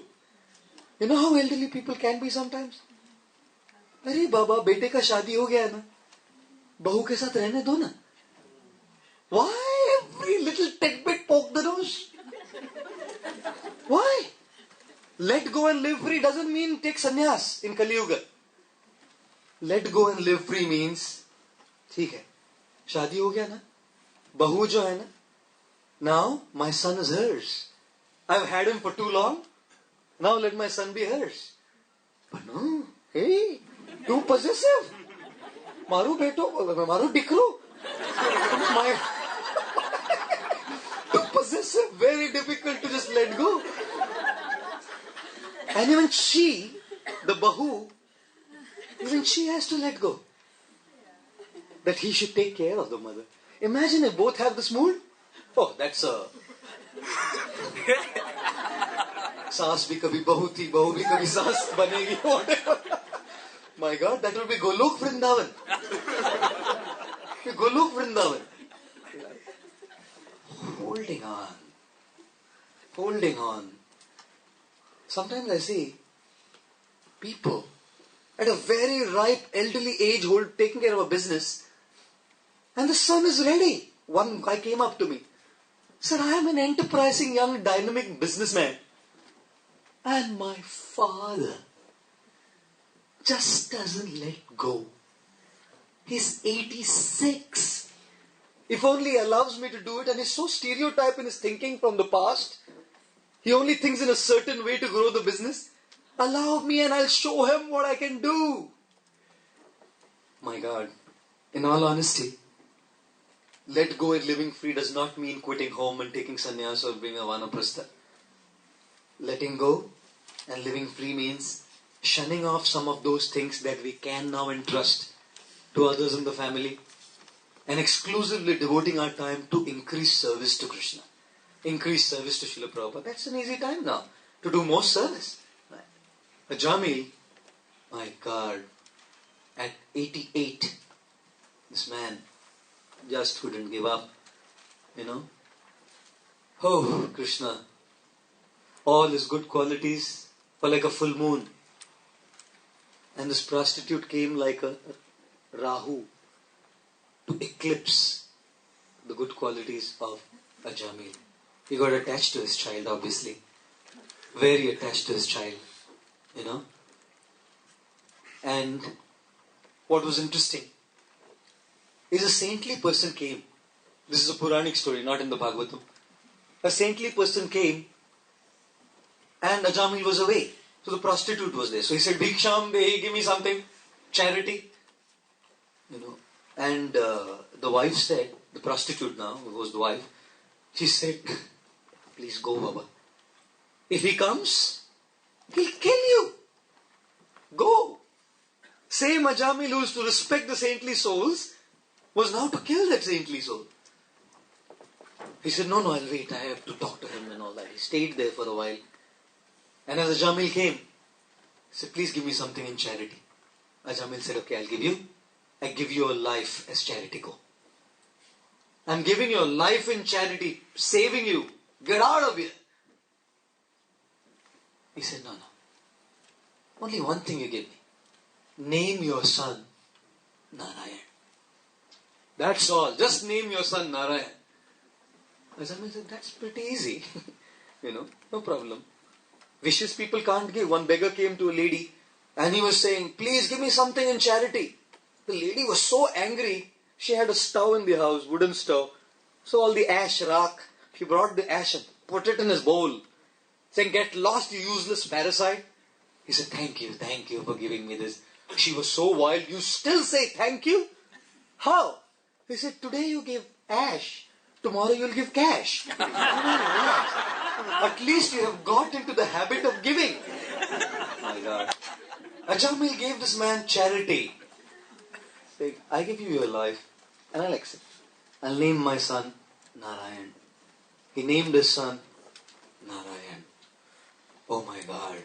You know how elderly people can be sometimes? अरे बाबा बेटे का शादी हो गया है ना, बहू के साथ रहने दो ना. Why every little tidbit poke the nose? Why? Let go and live free doesn't mean take sannyas in Kali Yuga. Let go and live free means, ठीक है, शादी हो गया ना, बहू जो है ना, now my son is hers. I've had him for too long. Now let my son be hers. But no, hey, too possessive. मारू बेटो, मारू डिकरो. Too possessive, very difficult to just let go. And even she, the bahu, even she has to let go. That he should take care of the mother. Imagine if both have this mood. Oh, that's a... सास भी कभी बहू थी, बहू भी कभी सास बनेगी, whatever. My God, that will be Golok Vrindavan. Golok Vrindavan. Holding on. Holding on. Sometimes I see people at a very ripe elderly age taking care of a business, and the son is ready. One guy came up to me, said, I am an enterprising young dynamic businessman. And my father just doesn't let go. He's 86. If only he allows me to do it, and he's so stereotyped in his thinking from the past. He only thinks in a certain way to grow the business. Allow me and I'll show him what I can do. My God, in all honesty, let go and living free does not mean quitting home and taking sannyas or being a vanaprastha. Letting go and living free means shunning off some of those things that we can now entrust to others in the family and exclusively devoting our time to increased service to Krishna, increased service to Srila Prabhupada. That's an easy time now to do more service. Right? Jamil, my God, at 88, this man just couldn't give up, Oh, Krishna, all his good qualities were like a full moon. And this prostitute came like a Rahu to eclipse the good qualities of Jamil. He got attached to his child, obviously. Very attached to his child. you know. And what was interesting is a saintly person came. This is a Puranic story, not in the Bhagavatam. A saintly person came and Ajamil was away. So the prostitute was there. So he said, Bhiksham Dehi, give me something, charity. You know. And the wife said, the prostitute now, who was the wife, she said, please go, Baba. If he comes, he'll kill you. Go. Same Ajamil who used to respect the saintly souls was now to kill that saintly soul. He said, no, I'll wait. I have to talk to him and all that. He stayed there for a while. And as Ajamil came, he said, please give me something in charity. Ajamil said, okay, I'll give you. I give you a life as charity. Go. I'm giving you a life in charity, saving you. Get out of here. He said, no. Only one thing you give me. Name your son Narayan. That's all. Just name your son Narayan. Ajamil said, that's pretty easy. No problem. Wishes people can't give. One beggar came to a lady and he was saying, please give me something in charity. The lady was so angry. She had a stove in the house, wooden stove. So all the ash, rock, he brought the ash and put it in his bowl. Saying, get lost, you useless parasite. He said, thank you for giving me this. She was so wild, you still say thank you? How? He said, today you give ash, tomorrow you'll give cash. At least you have got into the habit of giving. My God. Ajamil gave this man charity. Saying, I give you your life and I'll accept. I'll name my son Narayan. He named his son Narayan. Oh my God.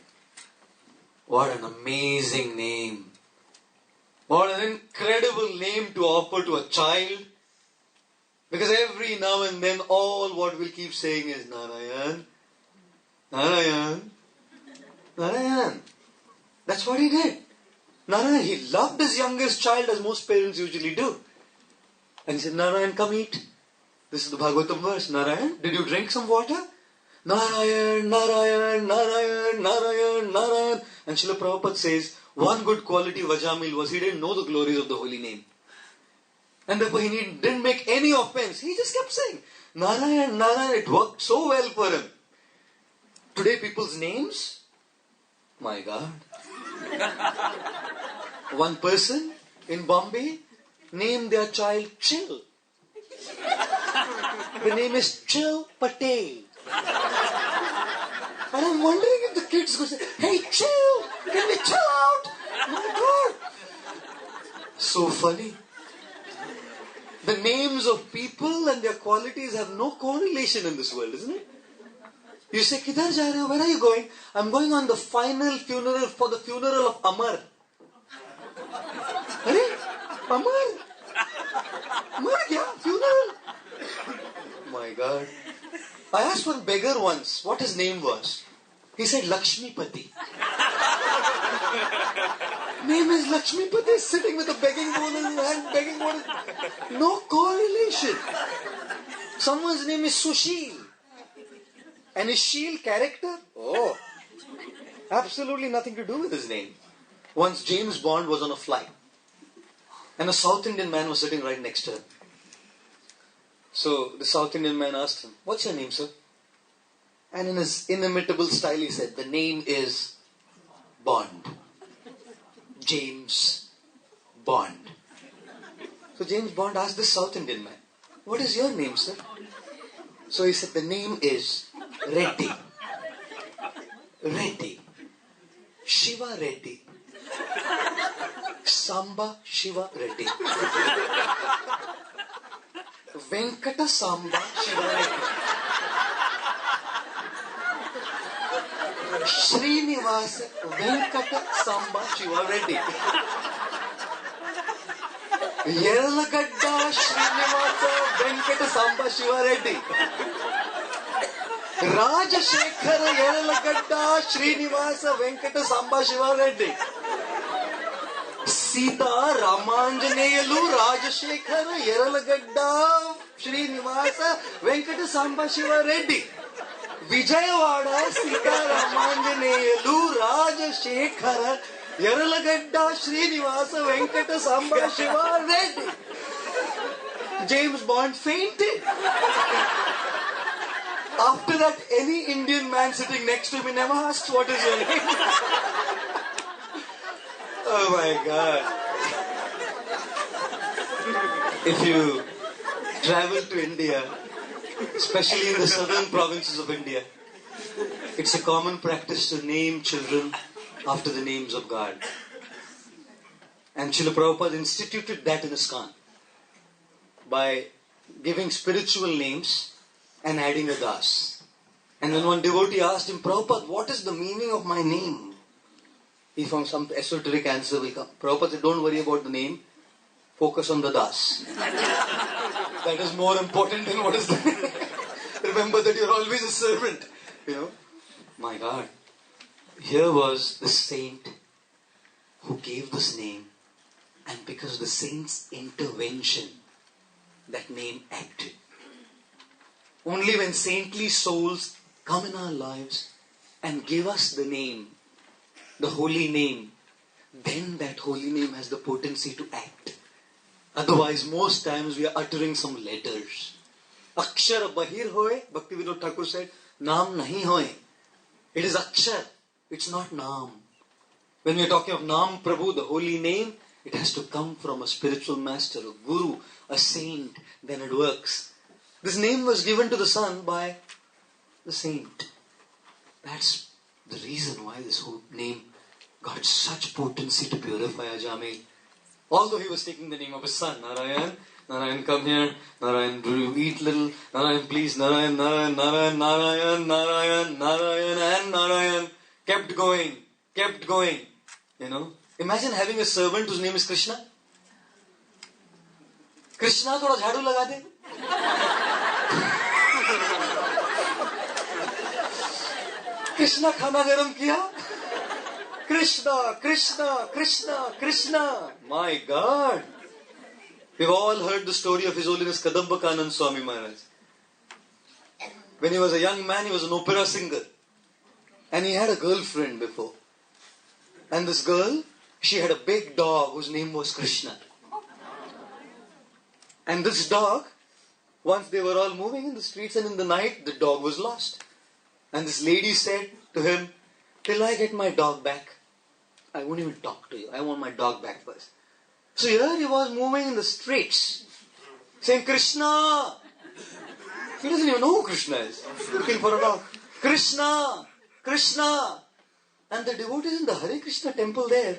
What an amazing name. What an incredible name to offer to a child. Because every now and then all what we'll keep saying is Narayan, Narayan, Narayan. That's what he did. Narayan, he loved his youngest child as most parents usually do. And he said, Narayan, come eat. This is the Bhagavatam verse. Narayan, did you drink some water? Narayan, Narayan, Narayan, Narayan, Narayan. And Srila Prabhupada says, one good quality of Ajamil was he didn't know the glories of the holy name. And therefore he didn't make any offense. He just kept saying, Narayan, Narayan. It worked so well for him. Today people's names, my God. One person in Bombay named their child Chill. The name is Chill Patel. And I'm wondering if the kids go say, hey, chill, can we chill out? My God. So funny. The names of people and their qualities have no correlation in this world, isn't it? You say, Kidhar ja rahe ho? Where are you going? I'm going on the final funeral for the funeral of Amar. Hey, Amar? Mar gaya, funeral. My God. I asked one beggar once what his name was. He said Lakshmipati. Name is Lakshmipati, sitting with a begging bowl in his hand, begging water. No correlation. Someone's name is Sushil. And is Sheel character? Oh. Absolutely nothing to do with his name. Once James Bond was on a flight. And a South Indian man was sitting right next to him. So the South Indian man asked him, what's your name, sir? And in his inimitable style he said, the name is Bond. James Bond. So James Bond asked this South Indian man, what is your name, sir? So he said, the name is Reddy. Reddy. Shiva Reddy. Samba Shiva Reddy. Venkata Samba Shiva Reddy. Srinivasa Venkata Samba Shiva Reddy. Yerlagadda Srinivasa Venkata Samba Shiva Reddy. Rajashekhara Yerlagadda Srinivasa Venkata Samba Shiva Reddy. Sita Ramanjaneyalu Rajashekhara Yerlagadda Srinivasa Venkata Samba Shiva Reddy. Vijayawada, Sitaramanjaneyulu, Rajashekhara, Yaralagadda, Srinivasa, Venkata, Samba, Shiva, Reddy. James Bond fainted. After that, any Indian man sitting next to me never asks what is your name. Oh my God. If you travel to India, especially in the southern provinces of India, it's a common practice to name children after the names of God. And Srila Prabhupada instituted that in ISKCON by giving spiritual names and adding a das. And when one devotee asked him, Prabhupada, what is the meaning of my name? He found some esoteric answer will come. Prabhupada said, don't worry about the name, focus on the das. That is more important than what is the name. Remember that you're always a servant. My God. Here was the saint who gave this name, and because of the saint's intervention, that name acted. Only when saintly souls come in our lives and give us the name, the holy name, then that holy name has the potency to act. Otherwise, most times we are uttering some letters. Akshar bahir hoye, Bhaktivinoda Thakur said, Naam nahi hoye. It is Akshar, it's not Naam. When we are talking of Naam Prabhu, the holy name, it has to come from a spiritual master, a guru, a saint, then it works. This name was given to the son by the saint. That's the reason why this whole name got such potency to purify Ajamil. Although he was taking the name of his son, Narayan, Narayan come here, Narayan do you eat little, Narayan please, Narayan, Narayan, Narayan, Narayan, Narayan, Narayan and Narayan. Kept going. Imagine having a servant whose name is Krishna. Krishna, thoda jhadu laga de. Krishna khana garam kiya. Krishna, Krishna, Krishna, Krishna. My God. We've all heard the story of His Holiness Kadambakanand Swami Maharaj. When he was a young man, he was an opera singer. And he had a girlfriend before. And this girl, she had a big dog whose name was Krishna. And this dog, once they were all moving in the streets and in the night, the dog was lost. And this lady said to him, till I get my dog back, I won't even talk to you. I want my dog back first. So here he was moving in the streets, saying, Krishna. He doesn't even know who Krishna is. Looking for a dog. Krishna, Krishna. And the devotees in the Hare Krishna temple there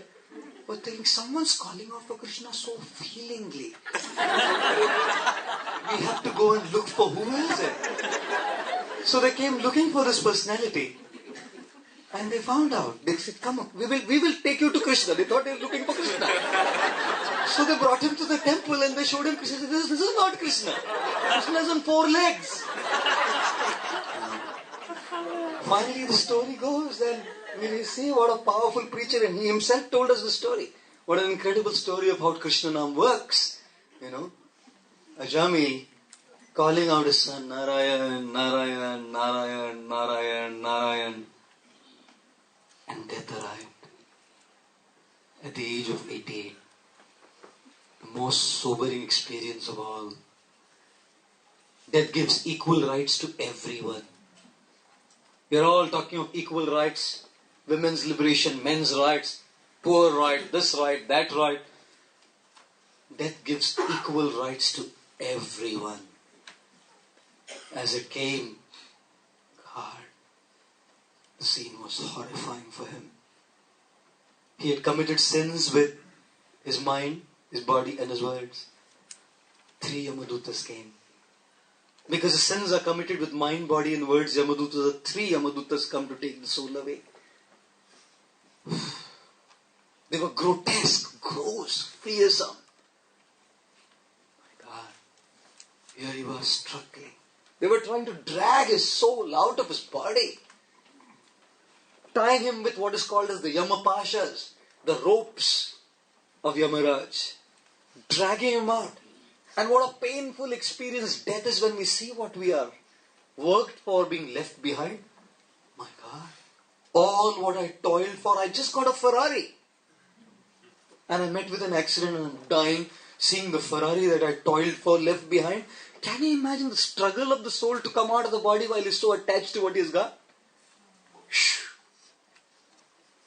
were thinking, someone's calling out for Krishna so feelingly. We have to go and look for who is it. So they came looking for this personality. And they found out. They said, come on, we will take you to Krishna. They thought they were looking for Krishna. So they brought him to the temple and they showed him Krishna. This is not Krishna. Krishna is on 4 legs. Finally the story goes and we see what a powerful preacher, and he himself told us the story. What an incredible story of how Krishna Naam works. Ajamil calling out his son, Narayan, Narayan, Narayan, Narayan, Narayan. And death arrived at the age of 88. The most sobering experience of all. Death gives equal rights to everyone. We are all talking of equal rights, women's liberation, men's rights, poor right, this right, that right. Death gives equal rights to everyone. As it came, God, the scene was horrifying for him. He had committed sins with his mind, his body and his words. 3 Yamadutas came. Because the sins are committed with mind, body and words, Yamadutas, 3 Yamadutas come to take the soul away. They were grotesque, gross, fearsome. My God, here he was struggling. They were trying to drag his soul out of his body. Tying him with what is called as the Yamapashas, the ropes of Yamaraj. Dragging him out. And what a painful experience death is when we see what we are worked for being left behind. My God. All what I toiled for, I just got a Ferrari. And I met with an accident and I'm dying, seeing the Ferrari that I toiled for left behind. Can you imagine the struggle of the soul to come out of the body while he's so attached to what he's got?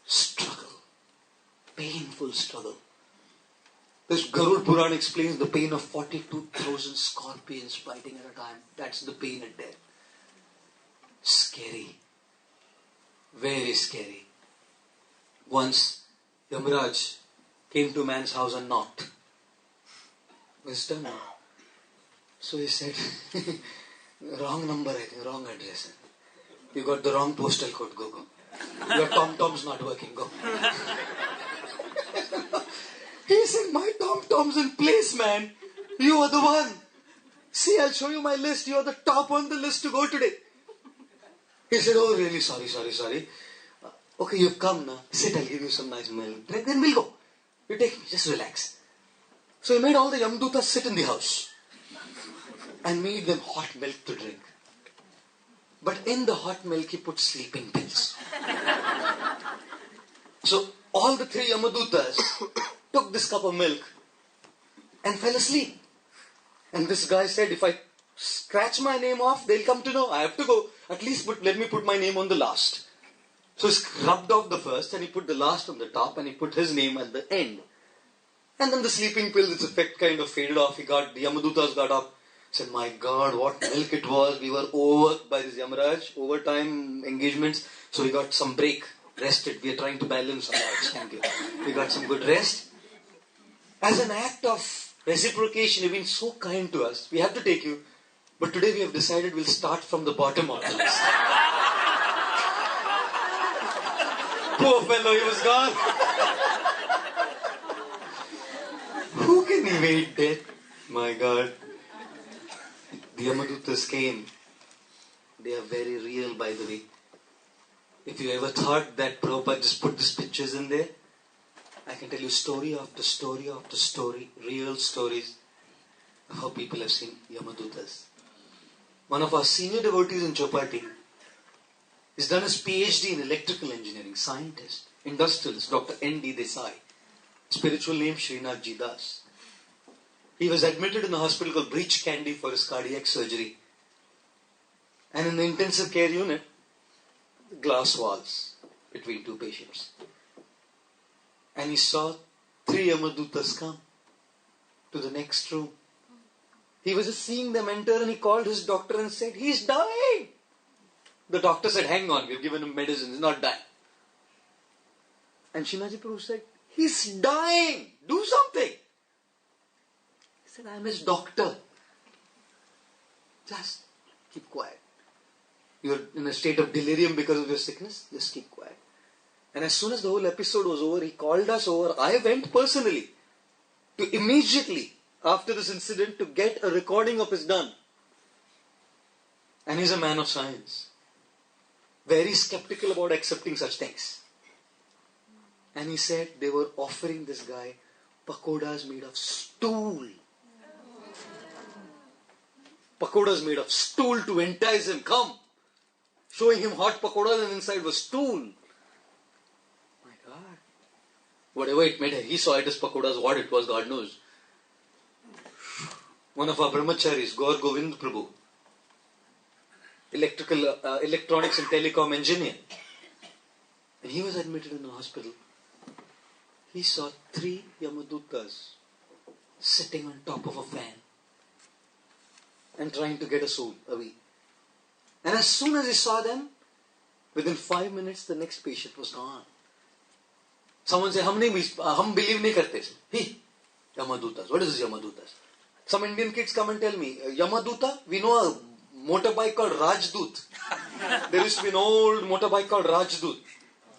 Struggle. Painful struggle. This Gaur Puran explains the pain of 42,000 scorpions fighting at a time. That's the pain at death. Scary. Very scary. Once, Yamaraj came to a man's house and knocked. Wisdom. So he said, wrong number, I think, wrong address. You got the wrong postal code, go. Your tom-tom's not working, go. He said, my tom-tom's in place, man. You are the one. See, I'll show you my list. You are the top on the list to go today. He said, oh, really? Sorry. Okay, you've come now. Sit, I'll give you some nice milk. Drink, then we'll go. You take me, just relax. So he made all the Yamadutas sit in the house and made them hot milk to drink. But in the hot milk, he put sleeping pills. So all the three Yamadutas took this cup of milk and fell asleep. And this guy said, if I scratch my name off, they'll come to know. I have to go. At least let me put my name on the last. So he scrubbed off the first and he put the last on the top and he put his name at the end. And then the sleeping pill, its effect kind of faded off. The Yamadutas got up. Said, my God, what milk it was. We were overworked by this Yamaraj, overtime engagements. So we got some break, rested. We are trying to balance our lives. Thank you. We got some good rest. As an act of reciprocation, you've been so kind to us. We have to take you. But today we have decided we'll start from the bottom of the list. Poor fellow, he was gone. Who can evade death? My God. The Yamadutas came. They are very real, by the way. If you ever thought that Prabhupada just put these pictures in there, I can tell you story after story after story, real stories of how people have seen Yamadutas. One of our senior devotees in Chopati has done his PhD in electrical engineering, scientist, industrialist, Dr. N.D. Desai. Spiritual name Srinath Ji Das. He was admitted in a hospital called Breach Candy for his cardiac surgery. And in the intensive care unit, glass walls between two patients. And he saw three Yamadutas come to the next room. He was just seeing them enter and he called his doctor and said, he's dying. The doctor said, hang on, we've given him medicine, he's not dying. And Srinath Ji Prabhu said, he's dying, do something. He said, I'm his doctor. Just keep quiet. You're in a state of delirium because of your sickness, just keep quiet. And as soon as the whole episode was over, he called us over. I went personally to immediately after this incident to get a recording of his done. And he's a man of science. Very skeptical about accepting such things. And he said they were offering this guy pakodas made of stool. Pakodas made of stool to entice him. Come. Showing him hot pakodas and inside was stool. My God. Whatever it meant, he saw it as pakodas. What it was, God knows. One of our brahmacharis, Gaur Govind Prabhu, electronics and telecom engineer. And he was admitted in the hospital. He saw three Yamadutas sitting on top of a fan and trying to get a soul away. And as soon as he saw them, within 5 minutes, the next patient was gone. Someone said, hum believe nahi karte. Hey, Yamadutas. What is this Yamadutas? Some Indian kids come and tell me, Yamaduta, we know a motorbike called Rajdut. There used to be an old motorbike called Rajdut.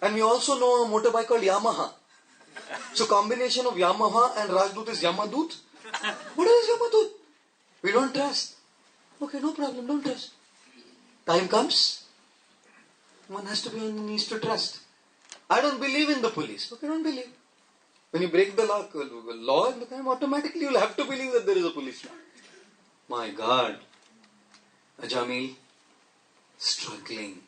And we also know a motorbike called Yamaha. So combination of Yamaha and Rajdut is Yamadut. What is Yamadut? We don't trust. Okay, no problem, don't trust. Time comes, one has to be on the knees to trust. I don't believe in the police. Okay, don't believe. When you break the law in the time, automatically you'll have to believe that there is a police law. My God. Ajamil, struggling.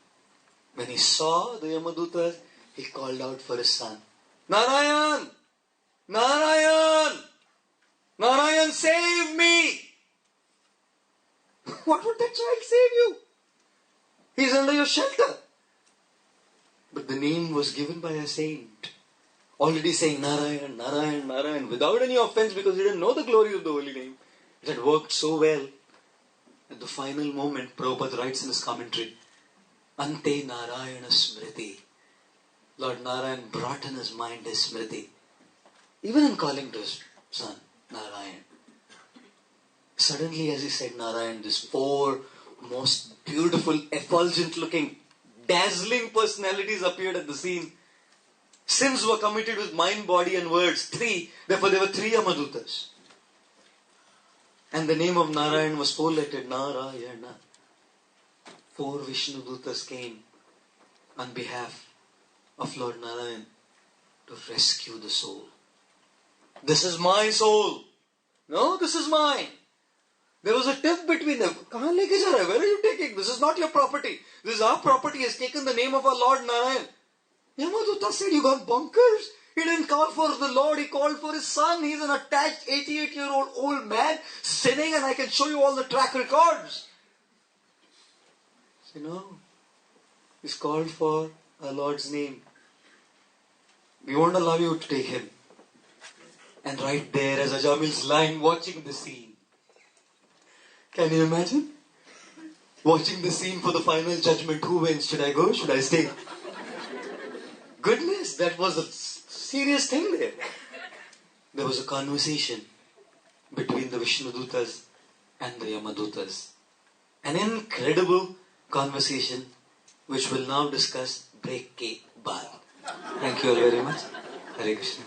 When he saw the Yamadutas, he called out for his son. Narayan! Narayan! Narayan, save me! What would that child save you? He's under your shelter. But the name was given by a saint. Already saying Narayan, Narayan, Narayan, without any offense because he didn't know the glory of the holy name. It had worked so well. At the final moment, Prabhupada writes in his commentary, Ante Narayana Smriti. Lord Narayan brought in his mind his Smriti. Even in calling to his son, Narayan. Suddenly, as he said Narayan, these four most beautiful, effulgent looking, dazzling personalities appeared at the scene. Sins were committed with mind, body and words. Therefore there were 3 Yamadutas. And the name of Narayan was 4-lettered, Narayana. 4 Vishnudutas came on behalf of Lord Narayan to rescue the soul. This is my soul. No, this is mine. There was a tiff between them. Kahan leke ja rahe? Where are you taking? This is not your property. This is our property. He has taken the name of our Lord Narayan. Yamaduta said, you got bonkers. He didn't call for the Lord. He called for his son. He's an attached 88-year-old old man sinning, and I can show you all the track records. Say, no. He's called for our Lord's name. We won't allow you to take him. And right there, as Ajamil's lying, watching the scene. Can you imagine? Watching the scene for the final judgment. Who wins? Should I go? Should I stay? Goodness, that was a serious thing there. There was a conversation between the Vishnudutas and the Yamadutas. An incredible conversation which we'll now discuss break ke baad. Thank you all very much. Hare Krishna.